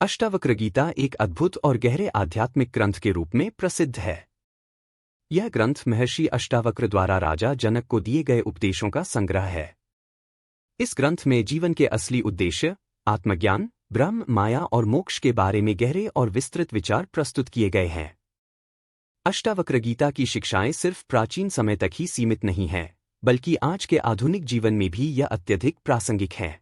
अष्टावक्र गीता एक अद्भुत और गहरे आध्यात्मिक ग्रंथ के रूप में प्रसिद्ध है। यह ग्रंथ महर्षि अष्टावक्र द्वारा राजा जनक को दिए गए उपदेशों का संग्रह है। इस ग्रंथ में जीवन के असली उद्देश्य, आत्मज्ञान, ब्रह्म, माया और मोक्ष के बारे में गहरे और विस्तृत विचार प्रस्तुत किए गए हैं। अष्टावक्र गीता की शिक्षाएं सिर्फ प्राचीन समय तक ही सीमित नहीं हैं, बल्कि आज के आधुनिक जीवन में भी यह अत्यधिक प्रासंगिक है।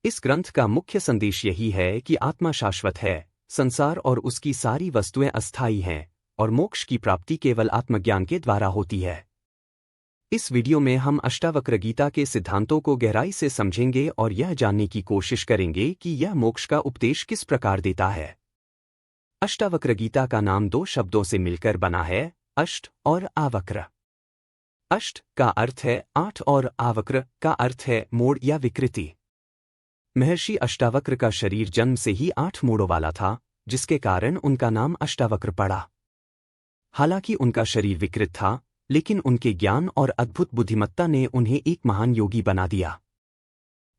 इस ग्रंथ का मुख्य संदेश यही है कि आत्मा शाश्वत है, संसार और उसकी सारी वस्तुएं अस्थायी हैं, और मोक्ष की प्राप्ति केवल आत्मज्ञान के द्वारा होती है। इस वीडियो में हम अष्टावक्र गीता के सिद्धांतों को गहराई से समझेंगे और यह जानने की कोशिश करेंगे कि यह मोक्ष का उपदेश किस प्रकार देता है। अष्टावक्र गीता का नाम दो शब्दों से मिलकर बना है, अष्ट और आवक्र। अष्ट का अर्थ है 8 और आवक्र का अर्थ है मोड़ या विकृति। महर्षि अष्टावक्र का शरीर जन्म से ही 8 मोड़ों वाला था, जिसके कारण उनका नाम अष्टावक्र पड़ा। हालांकि उनका शरीर विकृत था, लेकिन उनके ज्ञान और अद्भुत बुद्धिमत्ता ने उन्हें एक महान योगी बना दिया।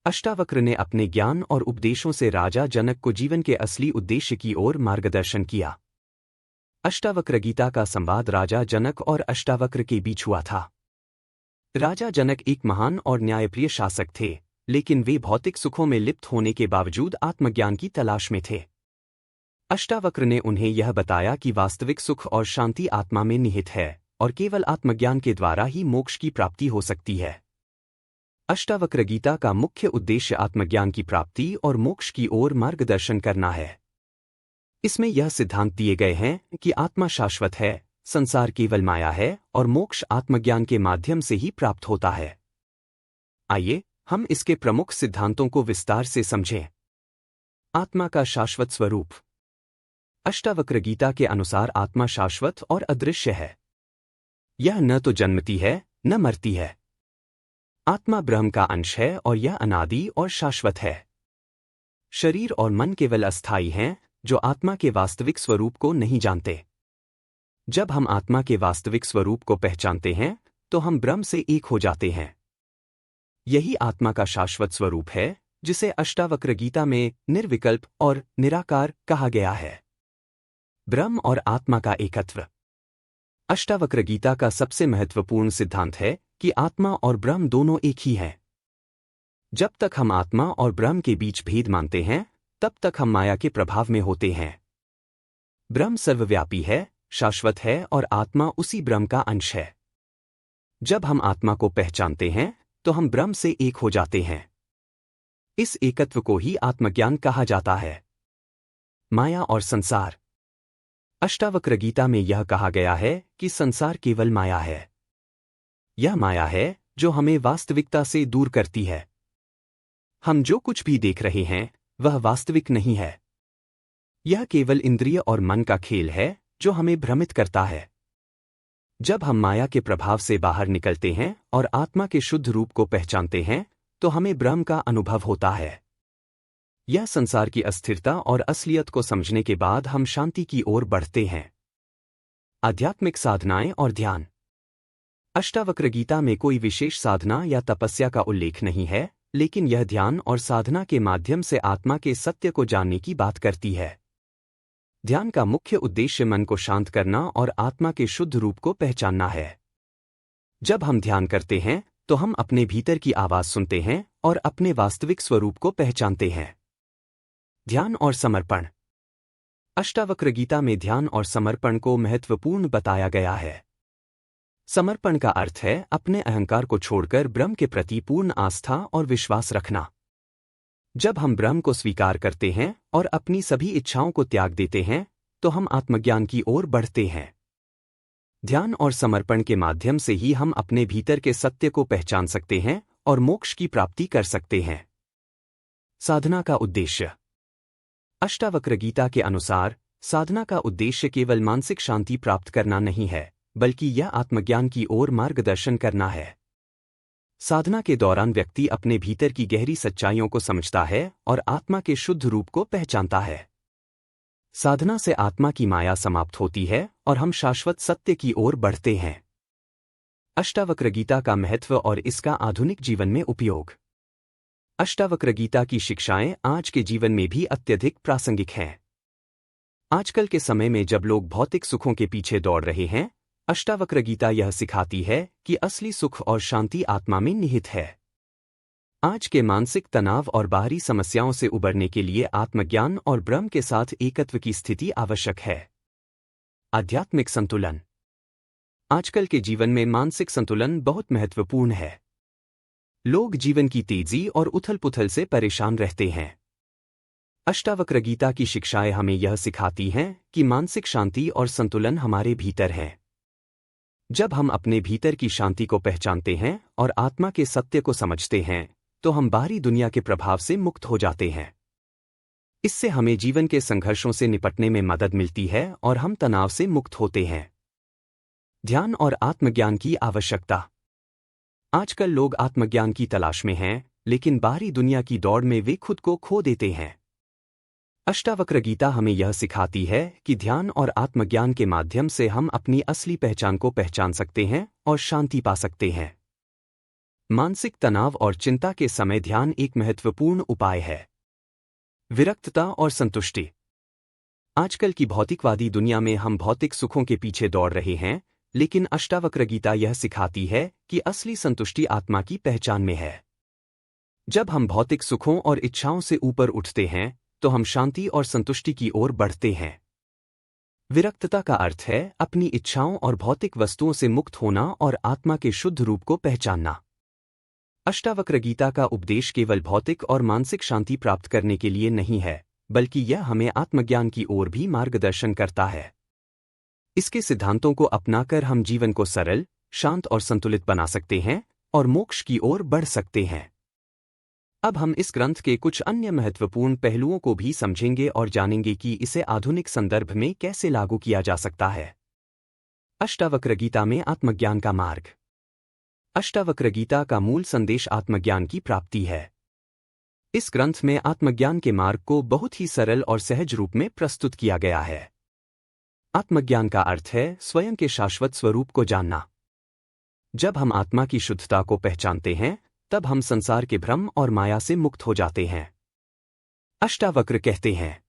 अष्टावक्र ने अपने ज्ञान और उपदेशों से राजा जनक को जीवन के असली उद्देश्य की ओर मार्गदर्शन किया। अष्टावक्र गीता का संवाद राजा जनक और अष्टावक्र के बीच हुआ था। राजा जनक एक महान और न्यायप्रिय शासक थे, लेकिन वे भौतिक सुखों में लिप्त होने के बावजूद आत्मज्ञान की तलाश में थे। अष्टावक्र ने उन्हें यह बताया कि वास्तविक सुख और शांति आत्मा में निहित है, और केवल आत्मज्ञान के द्वारा ही मोक्ष की प्राप्ति हो सकती है। अष्टावक्र गीता का मुख्य उद्देश्य आत्मज्ञान की प्राप्ति और मोक्ष की ओर मार्गदर्शन करना है। इसमें यह सिद्धांत दिए गए हैं कि आत्मा शाश्वत है, संसार केवल माया है, और मोक्ष आत्मज्ञान के माध्यम से ही प्राप्त होता है। आइए हम इसके प्रमुख सिद्धांतों को विस्तार से समझें। आत्मा का शाश्वत स्वरूप। अष्टावक्र गीता के अनुसार आत्मा शाश्वत और अदृश्य है। यह न तो जन्मती है न मरती है। आत्मा ब्रह्म का अंश है और यह अनादि और शाश्वत है। शरीर और मन केवल अस्थायी हैं, जो आत्मा के वास्तविक स्वरूप को नहीं जानते। जब हम आत्मा के वास्तविक स्वरूप को पहचानते हैं, तो हम ब्रह्म से एक हो जाते हैं। यही आत्मा का शाश्वत स्वरूप है, जिसे अष्टावक्र गीता में निर्विकल्प और निराकार कहा गया है। ब्रह्म और आत्मा का एकत्व। अष्टावक्र गीता का सबसे महत्वपूर्ण सिद्धांत है कि आत्मा और ब्रह्म दोनों एक ही हैं। जब तक हम आत्मा और ब्रह्म के बीच भेद मानते हैं, तब तक हम माया के प्रभाव में होते हैं। ब्रह्म सर्वव्यापी है, शाश्वत है, और आत्मा उसी ब्रह्म का अंश है। जब हम आत्मा को पहचानते हैं, तो हम ब्रह्म से एक हो जाते हैं। इस एकत्व को ही आत्मज्ञान कहा जाता है। माया और संसार। अष्टावक्र गीता में यह कहा गया है कि संसार केवल माया है। यह माया है जो हमें वास्तविकता से दूर करती है। हम जो कुछ भी देख रहे हैं, वह वास्तविक नहीं है। यह केवल इंद्रिय और मन का खेल है जो हमें भ्रमित करता है। जब हम माया के प्रभाव से बाहर निकलते हैं और आत्मा के शुद्ध रूप को पहचानते हैं, तो हमें ब्रह्म का अनुभव होता है। यह संसार की अस्थिरता और असलियत को समझने के बाद हम शांति की ओर बढ़ते हैं। आध्यात्मिक साधनाएं और ध्यान। अष्टावक्र गीता में कोई विशेष साधना या तपस्या का उल्लेख नहीं है, लेकिन यह ध्यान और साधना के माध्यम से आत्मा के सत्य को जानने की बात करती है। ध्यान का मुख्य उद्देश्य मन को शांत करना और आत्मा के शुद्ध रूप को पहचानना है। जब हम ध्यान करते हैं, तो हम अपने भीतर की आवाज सुनते हैं और अपने वास्तविक स्वरूप को पहचानते हैं। ध्यान और समर्पण। अष्टावक्र गीता में ध्यान और समर्पण को महत्वपूर्ण बताया गया है। समर्पण का अर्थ है अपने अहंकार को छोड़कर ब्रह्म के प्रति पूर्ण आस्था और विश्वास रखना। जब हम ब्रह्म को स्वीकार करते हैं और अपनी सभी इच्छाओं को त्याग देते हैं, तो हम आत्मज्ञान की ओर बढ़ते हैं। ध्यान और समर्पण के माध्यम से ही हम अपने भीतर के सत्य को पहचान सकते हैं और मोक्ष की प्राप्ति कर सकते हैं। साधना का उद्देश्य। अष्टावक्र गीता के अनुसार साधना का उद्देश्य केवल मानसिक शांति प्राप्त करना नहीं है, बल्कि यह आत्मज्ञान की ओर मार्गदर्शन करना है। साधना के दौरान व्यक्ति अपने भीतर की गहरी सच्चाइयों को समझता है और आत्मा के शुद्ध रूप को पहचानता है। साधना से आत्मा की माया समाप्त होती है और हम शाश्वत सत्य की ओर बढ़ते हैं। अष्टावक्र गीता का महत्व और इसका आधुनिक जीवन में उपयोग। अष्टावक्र गीता की शिक्षाएं आज के जीवन में भी अत्यधिक प्रासंगिक हैं। आजकल के समय में जब लोग भौतिक सुखों के पीछे दौड़ रहे हैं, अष्टावक्र गीता यह सिखाती है कि असली सुख और शांति आत्मा में निहित है। आज के मानसिक तनाव और बाहरी समस्याओं से उबरने के लिए आत्मज्ञान और ब्रह्म के साथ एकत्व की स्थिति आवश्यक है। आध्यात्मिक संतुलन। आजकल के जीवन में मानसिक संतुलन बहुत महत्वपूर्ण है। लोग जीवन की तेजी और उथल-पुथल से परेशान रहते हैं। अष्टावक्र गीता की शिक्षाएं हमें यह सिखाती हैं कि मानसिक शांति और संतुलन हमारे भीतर है। जब हम अपने भीतर की शांति को पहचानते हैं और आत्मा के सत्य को समझते हैं, तो हम बाहरी दुनिया के प्रभाव से मुक्त हो जाते हैं। इससे हमें जीवन के संघर्षों से निपटने में मदद मिलती है और हम तनाव से मुक्त होते हैं। ध्यान और आत्मज्ञान की आवश्यकता। आजकल लोग आत्मज्ञान की तलाश में हैं, लेकिन बाहरी दुनिया की दौड़ में वे खुद को खो देते हैं। अष्टावक्र गीता हमें यह सिखाती है कि ध्यान और आत्मज्ञान के माध्यम से हम अपनी असली पहचान को पहचान सकते हैं और शांति पा सकते हैं। मानसिक तनाव और चिंता के समय ध्यान एक महत्वपूर्ण उपाय है। विरक्तता और संतुष्टि। आजकल की भौतिकवादी दुनिया में हम भौतिक सुखों के पीछे दौड़ रहे हैं, लेकिन अष्टावक्र गीता यह सिखाती है कि असली संतुष्टि आत्मा की पहचान में है। जब हम भौतिक सुखों और इच्छाओं से ऊपर उठते हैं, तो हम शांति और संतुष्टि की ओर बढ़ते हैं। विरक्तता का अर्थ है अपनी इच्छाओं और भौतिक वस्तुओं से मुक्त होना और आत्मा के शुद्ध रूप को पहचानना। अष्टावक्र गीता का उपदेश केवल भौतिक और मानसिक शांति प्राप्त करने के लिए नहीं है, बल्कि यह हमें आत्मज्ञान की ओर भी मार्गदर्शन करता है। इसके सिद्धांतों को अपनाकर हम जीवन को सरल, शांत और संतुलित बना सकते हैं और मोक्ष की ओर बढ़ सकते हैं। अब हम इस ग्रंथ के कुछ अन्य महत्वपूर्ण पहलुओं को भी समझेंगे और जानेंगे कि इसे आधुनिक संदर्भ में कैसे लागू किया जा सकता है। अष्टावक्र गीता में आत्मज्ञान का मार्ग। अष्टावक्र गीता का मूल संदेश आत्मज्ञान की प्राप्ति है। इस ग्रंथ में आत्मज्ञान के मार्ग को बहुत ही सरल और सहज रूप में प्रस्तुत किया गया है। आत्मज्ञान का अर्थ है स्वयं के शाश्वत स्वरूप को जानना। जब हम आत्मा की शुद्धता को पहचानते हैं, तब हम संसार के भ्रम और माया से मुक्त हो जाते हैं। अष्टावक्र कहते हैं,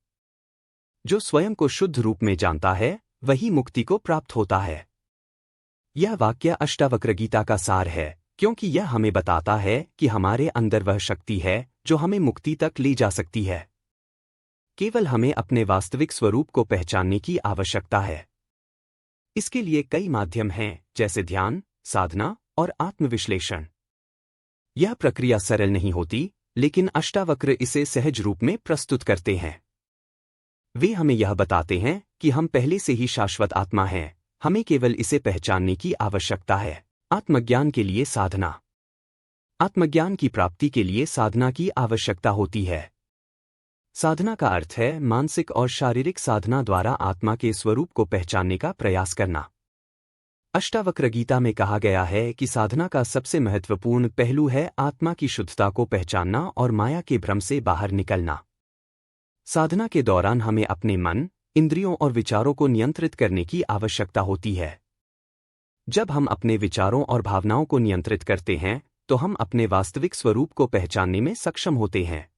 जो स्वयं को शुद्ध रूप में जानता है, वही मुक्ति को प्राप्त होता है। यह वाक्य अष्टावक्र गीता का सार है, क्योंकि यह हमें बताता है कि हमारे अंदर वह शक्ति है जो हमें मुक्ति तक ले जा सकती है। केवल हमें अपने वास्तविक स्वरूप को पहचानने की आवश्यकता है। इसके लिए कई माध्यम हैं, जैसे ध्यान, साधना और आत्मविश्लेषण। यह प्रक्रिया सरल नहीं होती, लेकिन अष्टावक्र इसे सहज रूप में प्रस्तुत करते हैं। वे हमें यह बताते हैं कि हम पहले से ही शाश्वत आत्मा हैं, हमें केवल इसे पहचानने की आवश्यकता है। आत्मज्ञान के लिए साधना। आत्मज्ञान की प्राप्ति के लिए साधना की आवश्यकता होती है। साधना का अर्थ है मानसिक और शारीरिक साधना द्वारा आत्मा के स्वरूप को पहचानने का प्रयास करना। अष्टावक्र गीता में कहा गया है कि साधना का सबसे महत्वपूर्ण पहलू है आत्मा की शुद्धता को पहचानना और माया के भ्रम से बाहर निकलना। साधना के दौरान हमें अपने मन, इंद्रियों और विचारों को नियंत्रित करने की आवश्यकता होती है। जब हम अपने विचारों और भावनाओं को नियंत्रित करते हैं, तो हम अपने वास्तविक स्वरूप को पहचानने में सक्षम होते हैं।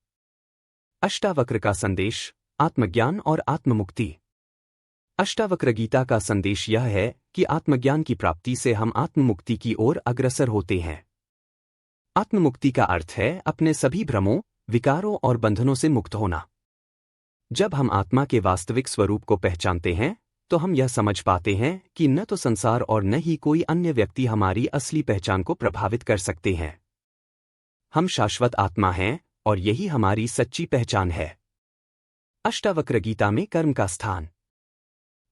अष्टावक्र का संदेश, आत्मज्ञान और आत्ममुक्ति। अष्टावक्र गीता का संदेश यह है कि आत्मज्ञान की प्राप्ति से हम आत्ममुक्ति की ओर अग्रसर होते हैं। आत्ममुक्ति का अर्थ है अपने सभी भ्रमों, विकारों और बंधनों से मुक्त होना। जब हम आत्मा के वास्तविक स्वरूप को पहचानते हैं, तो हम यह समझ पाते हैं कि न तो संसार और न ही कोई अन्य व्यक्ति हमारी असली पहचान को प्रभावित कर सकते हैं। हम शाश्वत आत्मा हैं और यही हमारी सच्ची पहचान है। अष्टावक्र गीता में कर्म का स्थान।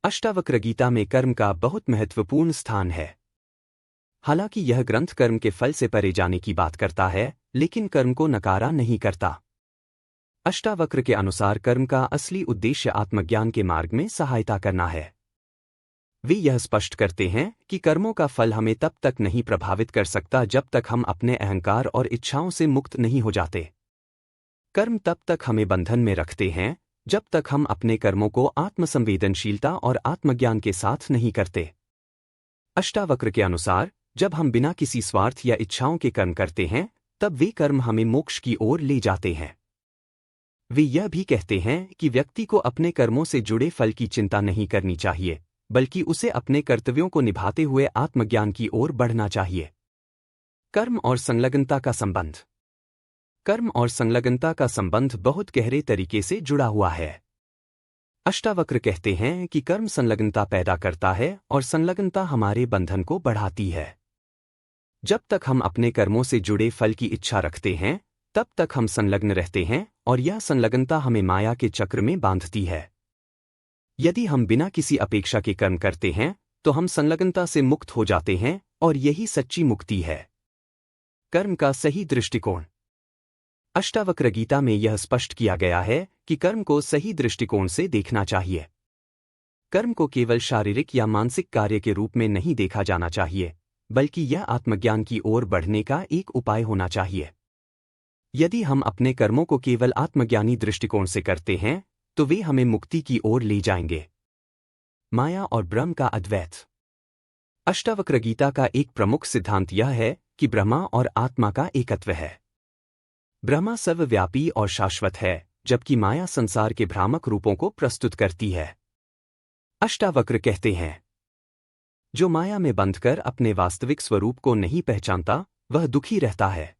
अष्टावक्र गीता में कर्म का बहुत महत्वपूर्ण स्थान है। हालांकि यह ग्रंथ कर्म के फल से परे जाने की बात करता है, लेकिन कर्म को नकारा नहीं करता। अष्टावक्र के अनुसार कर्म का असली उद्देश्य आत्मज्ञान के मार्ग में सहायता करना है। वे यह स्पष्ट करते हैं कि कर्मों का फल हमें तब तक नहीं प्रभावित कर सकता जब तक हम अपने अहंकार और इच्छाओं से मुक्त नहीं हो जाते। कर्म तब तक हमें बंधन में रखते हैं जब तक हम अपने कर्मों को आत्मसंवेदनशीलता और आत्मज्ञान के साथ नहीं करते। अष्टावक्र के अनुसार जब हम बिना किसी स्वार्थ या इच्छाओं के कर्म करते हैं, तब वे कर्म हमें मोक्ष की ओर ले जाते हैं। वे यह भी कहते हैं कि व्यक्ति को अपने कर्मों से जुड़े फल की चिंता नहीं करनी चाहिए, बल्कि उसे अपने कर्तव्यों को निभाते हुए आत्मज्ञान की ओर बढ़ना चाहिए। कर्म और संलग्नता का संबंध। कर्म और संलग्नता का संबंध बहुत गहरे तरीके से जुड़ा हुआ है। अष्टावक्र कहते हैं कि कर्म संलग्नता पैदा करता है और संलग्नता हमारे बंधन को बढ़ाती है। जब तक हम अपने कर्मों से जुड़े फल की इच्छा रखते हैं, तब तक हम संलग्न रहते हैं और यह संलग्नता हमें माया के चक्र में बांधती है। यदि हम बिना किसी अपेक्षा के कर्म करते हैं, तो हम संलग्नता से मुक्त हो जाते हैं और यही सच्ची मुक्ति है। कर्म का सही दृष्टिकोण। अष्टावक्र गीता में यह स्पष्ट किया गया है कि कर्म को सही दृष्टिकोण से देखना चाहिए। कर्म को केवल शारीरिक या मानसिक कार्य के रूप में नहीं देखा जाना चाहिए, बल्कि यह आत्मज्ञान की ओर बढ़ने का एक उपाय होना चाहिए। यदि हम अपने कर्मों को केवल आत्मज्ञानी दृष्टिकोण से करते हैं, तो वे हमें मुक्ति की ओर ले जाएंगे। माया और ब्रह्म का अद्वैत। अष्टावक्र गीता का एक प्रमुख सिद्धांत यह है कि ब्रह्मा और आत्मा का एकत्व है। ब्रह्मा सर्वव्यापी और शाश्वत है, जबकि माया संसार के भ्रामक रूपों को प्रस्तुत करती है। अष्टावक्र कहते हैं, जो माया में बंधकर अपने वास्तविक स्वरूप को नहीं पहचानता, वह दुखी रहता है।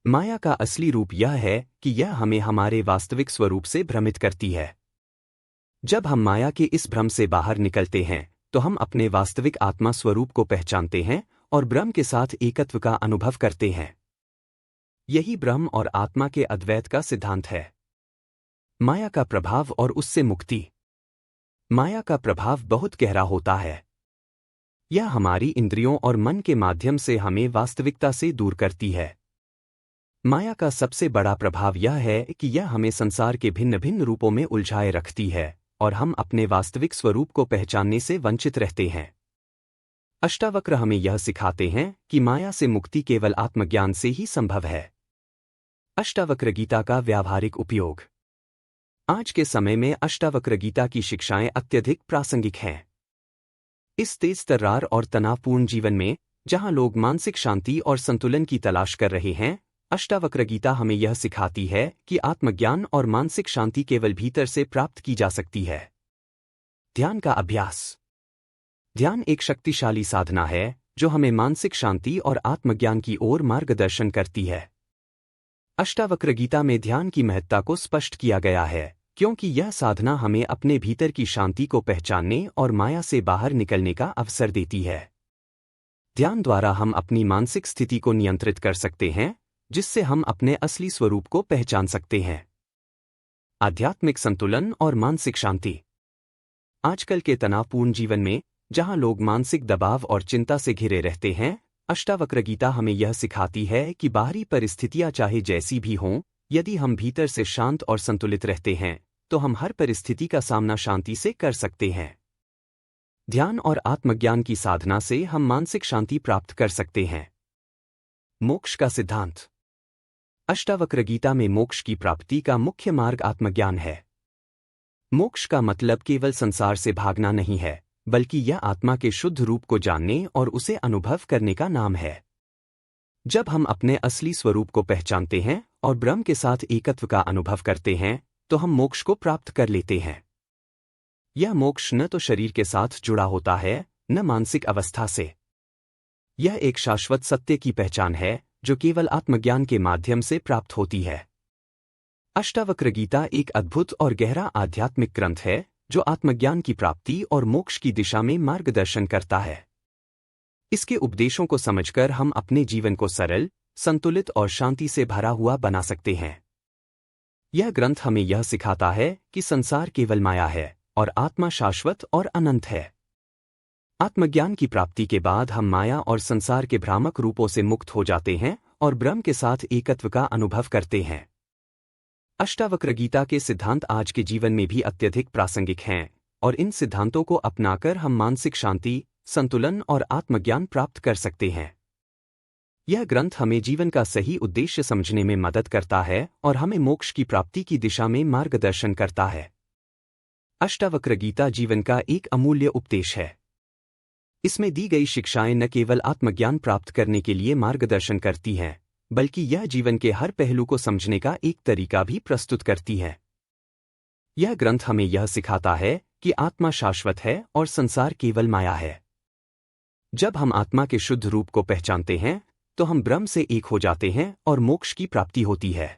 माया का असली रूप यह है कि यह हमें हमारे वास्तविक स्वरूप से भ्रमित करती है। जब हम माया के इस भ्रम से बाहर निकलते हैं, तो हम अपने वास्तविक आत्मा स्वरूप को पहचानते हैं और ब्रह्म के साथ एकत्व का अनुभव करते हैं। यही ब्रह्म और आत्मा के अद्वैत का सिद्धांत है। माया का प्रभाव और उससे मुक्ति। माया का प्रभाव बहुत गहरा होता है। यह हमारी इंद्रियों और मन के माध्यम से हमें वास्तविकता से दूर करती है। माया का सबसे बड़ा प्रभाव यह है कि यह हमें संसार के भिन्न भिन्न रूपों में उलझाए रखती है और हम अपने वास्तविक स्वरूप को पहचानने से वंचित रहते हैं। अष्टावक्र हमें यह सिखाते हैं कि माया से मुक्ति केवल आत्मज्ञान से ही संभव है। अष्टावक्र गीता का व्यावहारिक उपयोग। आज के समय में अष्टावक्र गीता की शिक्षाएं अत्यधिक प्रासंगिक हैं। इस तेज तर्रार और तनावपूर्ण जीवन में, जहां लोग मानसिक शांति और संतुलन की तलाश कर रहे हैं, अष्टावक्र गीता हमें यह सिखाती है कि आत्मज्ञान और मानसिक शांति केवल भीतर से प्राप्त की जा सकती है। ध्यान का अभ्यास। ध्यान एक शक्तिशाली साधना है जो हमें मानसिक शांति और आत्मज्ञान की ओर मार्गदर्शन करती है। अष्टावक्र गीता में ध्यान की महत्ता को स्पष्ट किया गया है, क्योंकि यह साधना हमें अपने भीतर की शांति को पहचानने और माया से बाहर निकलने का अवसर देती है। ध्यान द्वारा हम अपनी मानसिक स्थिति को नियंत्रित कर सकते हैं, जिससे हम अपने असली स्वरूप को पहचान सकते हैं। आध्यात्मिक संतुलन और मानसिक शांति। आजकल के तनावपूर्ण जीवन में, जहां लोग मानसिक दबाव और चिंता से घिरे रहते हैं, अष्टावक्र गीता हमें यह सिखाती है कि बाहरी परिस्थितियां चाहे जैसी भी हों, यदि हम भीतर से शांत और संतुलित रहते हैं, तो हम हर परिस्थिति का सामना शांति से कर सकते हैं। ध्यान और आत्मज्ञान की साधना से हम मानसिक शांति प्राप्त कर सकते हैं। मोक्ष का सिद्धांत। अष्टावक्र गीता में मोक्ष की प्राप्ति का मुख्य मार्ग आत्मज्ञान है। मोक्ष का मतलब केवल संसार से भागना नहीं है, बल्कि यह आत्मा के शुद्ध रूप को जानने और उसे अनुभव करने का नाम है। जब हम अपने असली स्वरूप को पहचानते हैं और ब्रह्म के साथ एकत्व का अनुभव करते हैं, तो हम मोक्ष को प्राप्त कर लेते हैं। यह मोक्ष न तो शरीर के साथ जुड़ा होता है, न मानसिक अवस्था से। यह एक शाश्वत सत्य की पहचान है जो केवल आत्मज्ञान के माध्यम से प्राप्त होती है। अष्टावक्र गीता एक अद्भुत और गहरा आध्यात्मिक ग्रंथ है जो आत्मज्ञान की प्राप्ति और मोक्ष की दिशा में मार्गदर्शन करता है। इसके उपदेशों को समझकर हम अपने जीवन को सरल, संतुलित और शांति से भरा हुआ बना सकते हैं। यह ग्रंथ हमें यह सिखाता है कि संसार केवल माया है और आत्मा शाश्वत और अनंत है। आत्मज्ञान की प्राप्ति के बाद हम माया और संसार के भ्रामक रूपों से मुक्त हो जाते हैं और ब्रह्म के साथ एकत्व का अनुभव करते हैं। अष्टावक्र गीता के सिद्धांत आज के जीवन में भी अत्यधिक प्रासंगिक हैं, और इन सिद्धांतों को अपनाकर हम मानसिक शांति, संतुलन और आत्मज्ञान प्राप्त कर सकते हैं। यह ग्रंथ हमें जीवन का सही उद्देश्य समझने में मदद करता है और हमें मोक्ष की प्राप्ति की दिशा में मार्गदर्शन करता है। अष्टावक्र गीता जीवन का एक अमूल्य उपदेश है। इसमें दी गई शिक्षाएं न केवल आत्मज्ञान प्राप्त करने के लिए मार्गदर्शन करती हैं, बल्कि यह जीवन के हर पहलू को समझने का एक तरीका भी प्रस्तुत करती है। यह ग्रंथ हमें यह सिखाता है कि आत्मा शाश्वत है और संसार केवल माया है। जब हम आत्मा के शुद्ध रूप को पहचानते हैं तो हम ब्रह्म से एक हो जाते हैं और मोक्ष की प्राप्ति होती है।